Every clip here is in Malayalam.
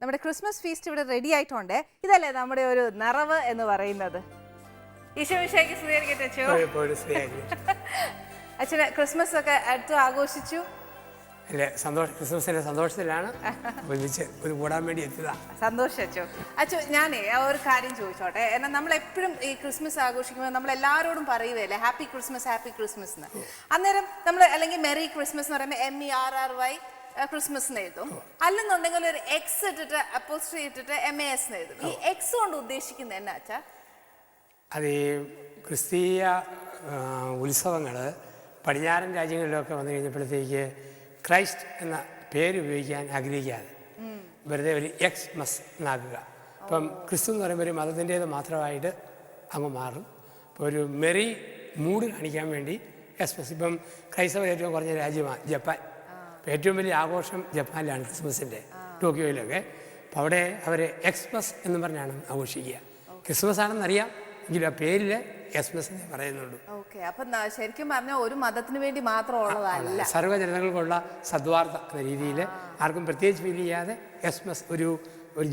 നമ്മുടെ ക്രിസ്മസ് ഫീസ്റ്റ് ഇവിടെ റെഡി ആയിട്ടുണ്ട്. ഇതല്ലേ നമ്മുടെ ഒരു നിറവ് എന്ന് പറയുന്നത്. ഈശോമിശിഹായ്ക്ക് സ്തുതിയായിരിക്കട്ടെ അച്ഛോ. അച്ഛന് ക്രിസ്മസ് ഒക്കെ അടുത്ത് ആഘോഷിച്ചു അല്ലേ? ക്രിസ്മസിന്റെ സന്തോഷത്തിലാണ് ഒരുമിച്ച് ഒരു കൂടാൻ വേണ്ടി എത്തിയതാണ്. സന്തോഷം അച്ഛോ. അച്ഛോ, ഞാനേ ഒരു കാര്യം ചോദിച്ചോട്ടെ. എന്നാൽ നമ്മളെപ്പോഴും ഈ ക്രിസ്മസ് ആഘോഷിക്കുമ്പോൾ നമ്മൾ എല്ലാവരോടും പറയുകയല്ലേ ഹാപ്പി ക്രിസ്മസ് എന്ന്. അന്നേരം നമ്മൾ അല്ലെങ്കിൽ മെറി ക്രിസ്മസ് എന്ന് പറയുമ്പോൾ MERRY ക്രിസ്മസ് എഴുതും. അല്ലെന്നുണ്ടെങ്കിൽ ഒരു എക്സ് ഇട്ടിട്ട് അപ്പോസ്ട്രി ഇട്ടിട്ട് MAS എഴുതും. ഈ എക്സ് കൊണ്ട് ഉദ്ദേശിക്കുന്നത് എന്നാ അച്ഛാ? അത് ഈ ക്രിസ്തീയ ഉത്സവങ്ങൾ പടിഞ്ഞാറൻ രാജ്യങ്ങളിലൊക്കെ വന്നു കഴിഞ്ഞപ്പോഴത്തേക്ക് ക്രൈസ്റ്റ് എന്ന പേര് ഉപയോഗിക്കാൻ ആഗ്രഹിക്കാതെ വെറുതെ ഒരു എക്സ്മസ് എന്നാക്കുക. ഇപ്പം ക്രിസ്തു എന്ന് പറയുമ്പോൾ ഒരു മതത്തിൻ്റേത് മാത്രമായിട്ട് അങ്ങ് മാറും. ഇപ്പോൾ ഒരു മെറി മൂഡ് കാണിക്കാൻ വേണ്ടി എക്സ്മസ്. ഇപ്പം ക്രൈസ്തവർ ഏറ്റവും കുറഞ്ഞ രാജ്യമാണ് ജപ്പാൻ. ഏറ്റവും വലിയ ആഘോഷം ജപ്പാനിലാണ് ക്രിസ്മസിൻ്റെ, ടോക്കിയോയിലൊക്കെ. അപ്പോൾ അവിടെ അവർ എക്സ്മസ് എന്ന് പറഞ്ഞാണ് ആഘോഷിക്കുക. ക്രിസ്മസ് ആണെന്നറിയാം, എങ്കിലും ആ പേരിൽ എക്സ്മസ് എന്നേ പറയുന്നുള്ളൂ. ഓക്കെ, അപ്പം ശരിക്കും പറഞ്ഞാൽ ഒരു മതത്തിന് വേണ്ടി മാത്രം ഉള്ളതല്ല, സർവ്വജനങ്ങൾക്കുള്ള സദ്വാർത്ത എന്ന രീതിയിൽ ആർക്കും പ്രത്യേകിച്ച് ഫീൽ ചെയ്യാതെ എക്സ്മസ് ഒരു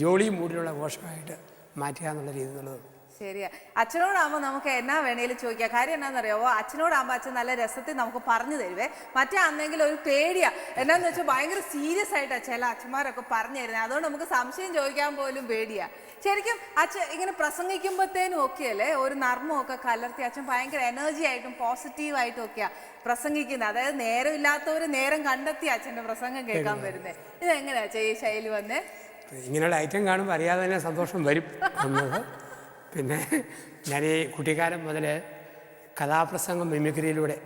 ജോളി മൂഡിലുള്ള ആഘോഷമായിട്ട് മാറ്റുക എന്നുള്ള രീതിയിലുള്ളത്. ശരിയാ. അച്ഛനോടാകുമ്പോൾ നമുക്ക് എന്നാ വേണേലും ചോദിക്കാം. കാര്യം എന്നാണെന്നറിയാമോ, അച്ഛനോടാകുമ്പോൾ അച്ഛൻ നല്ല രസത്തിൽ നമുക്ക് പറഞ്ഞു തരുവേ. മറ്റേ അന്നെങ്കിൽ ഒരു പേടിയാ. എന്നാന്ന് വെച്ചാൽ ഭയങ്കര സീരിയസ് ആയിട്ടാണ് ചില അച്ഛന്മാരൊക്കെ പറഞ്ഞു തരുന്നത്. അതുകൊണ്ട് നമുക്ക് സംശയം ചോദിക്കാൻ പോലും പേടിയാ. ശരിക്കും അച്ഛൻ ഇങ്ങനെ പ്രസംഗിക്കുമ്പോഴത്തേനും ഒക്കെയല്ലേ ഒരു നർമ്മമൊക്കെ കലർത്തി അച്ഛൻ ഭയങ്കര എനർജി ആയിട്ടും പോസിറ്റീവായിട്ടും ഒക്കെയാ പ്രസംഗിക്കുന്നത്. അതായത് നേരമില്ലാത്തവർ നേരം കണ്ടെത്തി അച്ഛൻ്റെ പ്രസംഗം കേൾക്കാൻ വരുന്നത്. ഇതെങ്ങനെയാ അച്ഛൻ ഈ ശൈലി വന്നേ? ഇങ്ങനെയുള്ള ഐറ്റം കാണുമ്പോൾ അറിയാതെ തന്നെ സന്തോഷം വരും എന്നത്. പിന്നെ ഞാൻ ഈ കുട്ടിക്കാലം മുതൽ കഥാപ്രസംഗം മിമിക്രിയിലൂടെ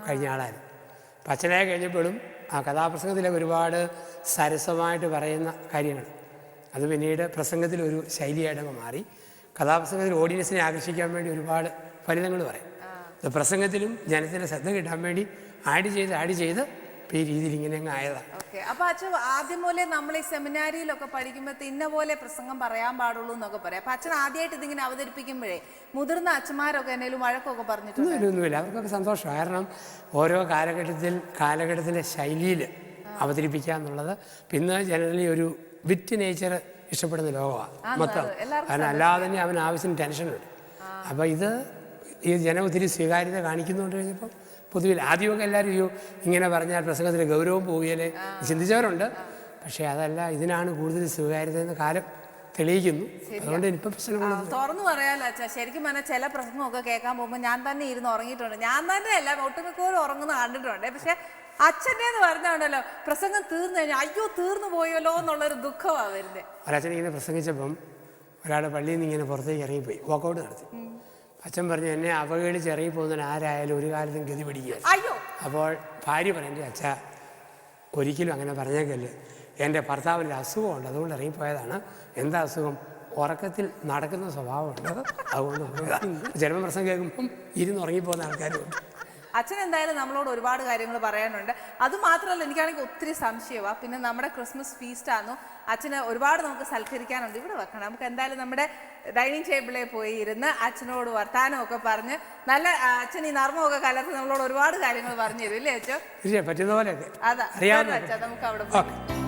കഴിഞ്ഞ ആളായിരുന്നു. അപ്പം അച്ഛനായി കഴിഞ്ഞപ്പോഴും ആ കഥാപ്രസംഗത്തിലെ ഒരുപാട് സരസമായിട്ട് പറയുന്ന കാര്യങ്ങൾ അത് പിന്നീട് പ്രസംഗത്തിലൊരു ശൈലിയായിട്ടങ്ങ് മാറി. കഥാപ്രസംഗത്തിൽ ഓഡിയൻസിനെ ആകർഷിക്കാൻ വേണ്ടി ഒരുപാട് ഫലിതങ്ങൾ പറയും. അത് പ്രസംഗത്തിലും ജനത്തിൻ്റെ ശ്രദ്ധ കിട്ടാൻ വേണ്ടി ആഡ് ചെയ്ത് ഇപ്പോൾ ഈ രീതിയിൽ ഇങ്ങനെ അങ്ങ് ആയതാണ്. ഓക്കെ, അപ്പോൾ അച്ഛൻ ആദ്യം പോലെ നമ്മൾ ഈ സെമിനാരിയിലൊക്കെ പഠിക്കുമ്പോൾ ഇന്ന പോലെ പ്രസംഗം പറയാൻ പാടുള്ളൂ എന്നൊക്കെ പറയാം. അപ്പം അച്ഛൻ ആദ്യമായിട്ട് ഇതിങ്ങനെ അവതരിപ്പിക്കുമ്പോഴേ മുതിർന്ന അച്ഛന്മാരൊക്കെ എന്തെങ്കിലും വഴക്കൊക്കെ പറഞ്ഞിട്ടുണ്ട്? ഒന്നുമില്ല, അവർക്കൊക്കെ സന്തോഷം. കാരണം ഓരോ കാലഘട്ടത്തിൻ്റെ ശൈലിയിൽ അവതരിപ്പിക്കുക എന്നുള്ളത് പിന്നെ ജനറലി ഒരു വിറ്റ് നേച്ചർ ഇഷ്ടപ്പെടുന്ന ലോകമാണ് മൊത്തം. കാരണം അല്ലാതെ തന്നെ അവന് ആവശ്യത്തിന് ടെൻഷനുണ്ട്. അപ്പോൾ ഈ ജനം ഒത്തിരി സ്വീകാര്യത കാണിക്കുന്നുണ്ട്. കഴിഞ്ഞപ്പം പൊതുവിൽ ആദ്യമൊക്കെ എല്ലാവരും ഇങ്ങനെ പറഞ്ഞാൽ പ്രസംഗത്തിന് ഗൗരവം പോവുകയല്ലേ ചിന്തിച്ചവരുണ്ട്. പക്ഷേ അതല്ല, ഇതിനാണ് കൂടുതൽ സ്വീകാര്യത എന്ന് കാലം തെളിയിക്കുന്നു. അതുകൊണ്ട് ഇപ്പം പ്രശ്നങ്ങൾ തുറന്നു പറയാലോ അച്ഛാ. ശരിക്കും പറഞ്ഞാൽ ചില പ്രസംഗമൊക്കെ കേൾക്കാൻ പോകുമ്പോൾ ഞാൻ തന്നെ ഇരുന്ന് ഉറങ്ങിയിട്ടുണ്ട്. ഞാൻ തന്നെ അല്ല, ഒട്ടുമിക്കവരും ഉറങ്ങുന്ന കണ്ടിട്ടുണ്ട്. പക്ഷെ അച്ഛൻ്റെ എന്ന് പറഞ്ഞാണല്ലോ പ്രസംഗം തീർന്നു കഴിഞ്ഞാൽ അയ്യോ തീർന്നു പോയല്ലോ എന്നുള്ളൊരു ദുഃഖമാണ് വരുന്നത്. ഒരച്ഛൻ ഇങ്ങനെ പ്രസംഗിച്ചപ്പം ഒരാൾ പള്ളിയിൽ നിന്ന് ഇങ്ങനെ പുറത്തേക്ക് ഇറങ്ങിപ്പോയി, വാക്കൗട്ട് നടത്തി. അച്ഛൻ പറഞ്ഞു, എന്നെ അവഗണിച്ച് ഇറങ്ങിപ്പോകുന്നതിന് ആരായാലും ഒരു കാലത്തും ഗതി പിടിക്കുക. അപ്പോൾ ഭാര്യ പറഞ്ഞു, എൻ്റെ അച്ഛ ഒരിക്കലും അങ്ങനെ പറഞ്ഞേക്കല്ലേ, എൻ്റെ ഭർത്താവിൻ്റെ അസുഖമുണ്ട്, അതുകൊണ്ട് ഇറങ്ങിപ്പോയതാണ്. എന്താ അസുഖം? ഉറക്കത്തിൽ നടക്കുന്ന സ്വഭാവമുണ്ട്, അതുകൊണ്ട് ചിലപ്പോൾ പ്രസംഗം കേൾക്കുമ്പം ഇരുന്ന് ഉറങ്ങിപ്പോകുന്ന ആൾക്കാരുണ്ട്. അച്ഛൻ എന്തായാലും നമ്മളോട് ഒരുപാട് കാര്യങ്ങൾ പറയാനുണ്ട്. അതുമാത്രമല്ല, എനിക്കാണെങ്കിൽ ഒത്തിരി സംശയമാണ്. പിന്നെ നമ്മുടെ ക്രിസ്മസ് ഫീസ്റ്റായിരുന്നു, അച്ഛന് ഒരുപാട് നമുക്ക് സൽക്കരിക്കാനുണ്ട്. ഇവിടെ വെക്കണം. നമുക്ക് എന്തായാലും നമ്മുടെ ഡൈനിങ് ടേബിളിൽ പോയി ഇരുന്ന് അച്ഛനോട് വർത്താനമൊക്കെ പറഞ്ഞ് നല്ല അച്ഛൻ ഈ നർമ്മമൊക്കെ കലർത്തി നമ്മളോട് ഒരുപാട് കാര്യങ്ങൾ പറഞ്ഞു തരും. ഇല്ലേ അച്ഛൻ? പറ്റുന്ന പോലെ അതാ അച്ഛാ, നമുക്ക് അവിടെ പോകാം.